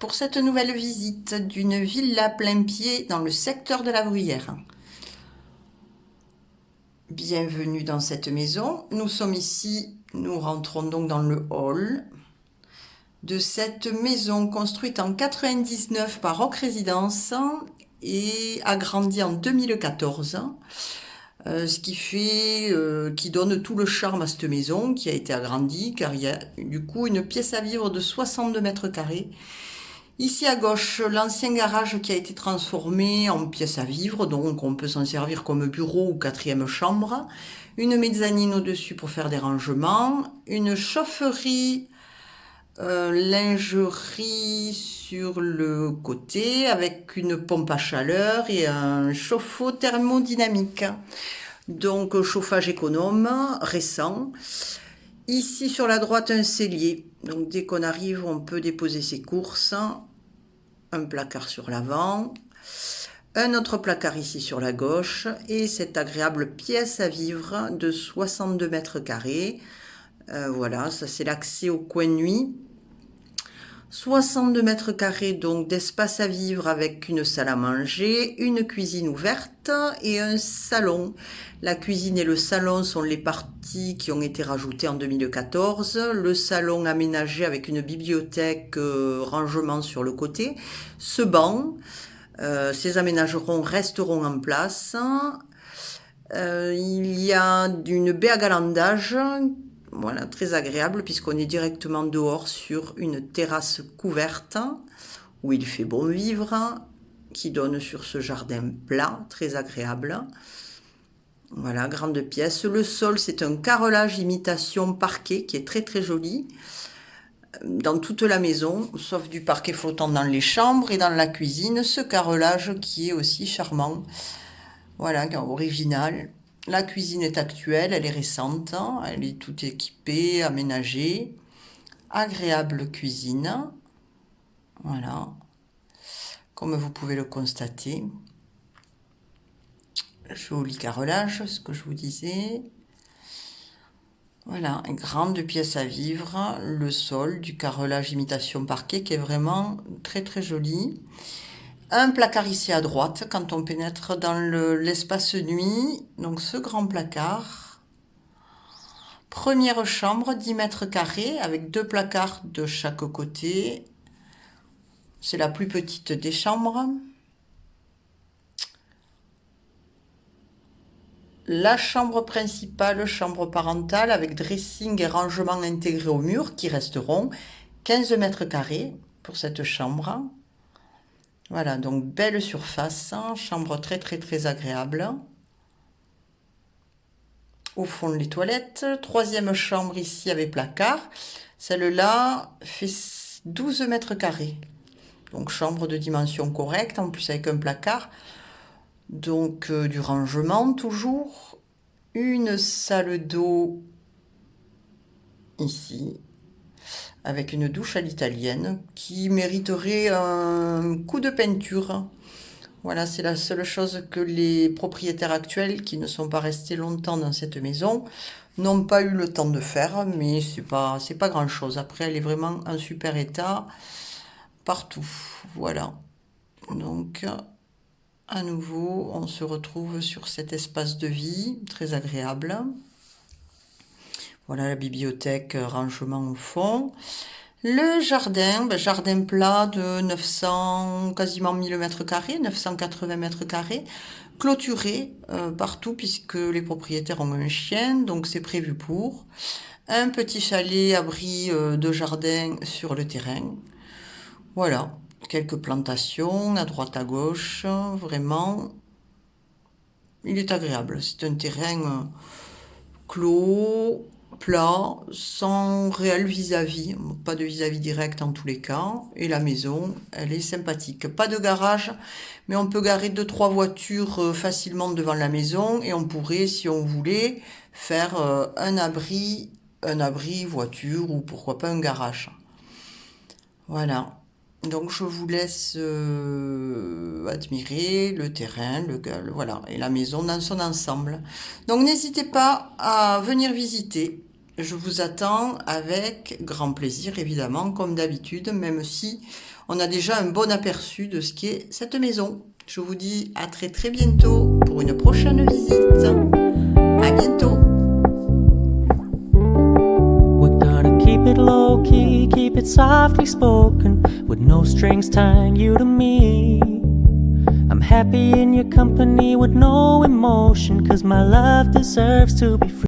pour cette nouvelle visite d'une villa plein pied dans le secteur de la Bruyère. Bienvenue dans cette maison. Nous sommes ici, nous rentrons donc dans le hall de cette maison construite en 99 par Rock Résidence et agrandie en 2014. Ce qui fait, qui donne tout le charme à cette maison qui a été agrandie car il y a du coup une pièce à vivre de 62 mètres carrés. Ici à gauche, l'ancien garage qui a été transformé en pièce à vivre, donc on peut s'en servir comme bureau ou quatrième chambre. Une mezzanine au-dessus pour faire des rangements. Une chaufferie, lingerie sur le côté avec une pompe à chaleur et un chauffe-eau thermodynamique. Donc chauffage économe, récent. Ici sur la droite un cellier, donc dès qu'on arrive on peut déposer ses courses. Un placard sur l'avant, un autre placard ici sur la gauche et cette agréable pièce à vivre de 62 mètres carrés. Voilà, ça c'est l'accès au coin nuit. 62 mètres carrés donc d'espace à vivre avec une salle à manger, une cuisine ouverte et un salon. La cuisine et le salon sont les parties qui ont été rajoutées en 2014. Le salon aménagé avec une bibliothèque, rangement sur le côté. Ce banc, ces aménagerons resteront en place. Il y a une baie à galandage. Voilà, très agréable puisqu'on est directement dehors sur une terrasse couverte où il fait bon vivre, qui donne sur ce jardin plat, très agréable. Voilà, grande pièce. Le sol, c'est un carrelage imitation parquet qui est très très joli dans toute la maison, sauf du parquet flottant dans les chambres et dans la cuisine, ce carrelage qui est aussi charmant. Voilà, original. La cuisine est actuelle, elle est récente, elle est toute équipée, aménagée. Agréable cuisine. Voilà. Comme vous pouvez le constater. Joli carrelage, ce que je vous disais. Voilà, une grande pièce à vivre. Le sol, du carrelage imitation parquet qui est vraiment très très joli. Un placard ici à droite quand on pénètre dans l'espace nuit. Donc ce grand placard. Première chambre, 10 mètres carrés avec deux placards de chaque côté. C'est la plus petite des chambres. La chambre principale, chambre parentale avec dressing et rangement intégrés au mur qui resteront 15 mètres carrés pour cette chambre. Voilà, donc belle surface, chambre très très très agréable. Au fond les toilettes, troisième chambre ici avec placard. Celle-là fait 12 mètres carrés. Donc chambre de dimension correcte, en plus avec un placard. Donc du rangement toujours. Une salle d'eau ici, avec une douche à l'italienne qui mériterait un coup de peinture. Voilà, c'est la seule chose que les propriétaires actuels qui ne sont pas restés longtemps dans cette maison n'ont pas eu le temps de faire, mais c'est pas grand-chose. Après, elle est vraiment en super état partout. Voilà. Donc, à nouveau, on se retrouve sur cet espace de vie très agréable. Voilà la bibliothèque, rangement au fond. Le jardin, jardin plat de 900, quasiment 1000 mètres carrés, 980 mètres carrés, clôturé partout puisque les propriétaires ont un chien, donc c'est prévu pour. Un petit chalet abri de jardin sur le terrain. Voilà, quelques plantations à droite à gauche, vraiment, il est agréable. C'est un terrain clos, plat, sans réel vis-à-vis, pas de vis-à-vis direct en tous les cas, et la maison, elle est sympathique. Pas de garage, mais on peut garer 2-3 voitures facilement devant la maison, et on pourrait, si on voulait, faire un abri voiture, ou pourquoi pas un garage. Voilà. Donc je vous laisse admirer le terrain, voilà, et la maison dans son ensemble. Donc n'hésitez pas à venir visiter. je vous attends avec grand plaisir, évidemment, comme d'habitude, même si on a déjà un bon aperçu de ce qu'est cette maison. Je vous dis à très très bientôt pour une prochaine visite. À bientôt. We're gonna keep it low key, keep it softly spoken, with no strings tying you to me. I'm happy in your company with no emotion, 'cause my love deserves to be free.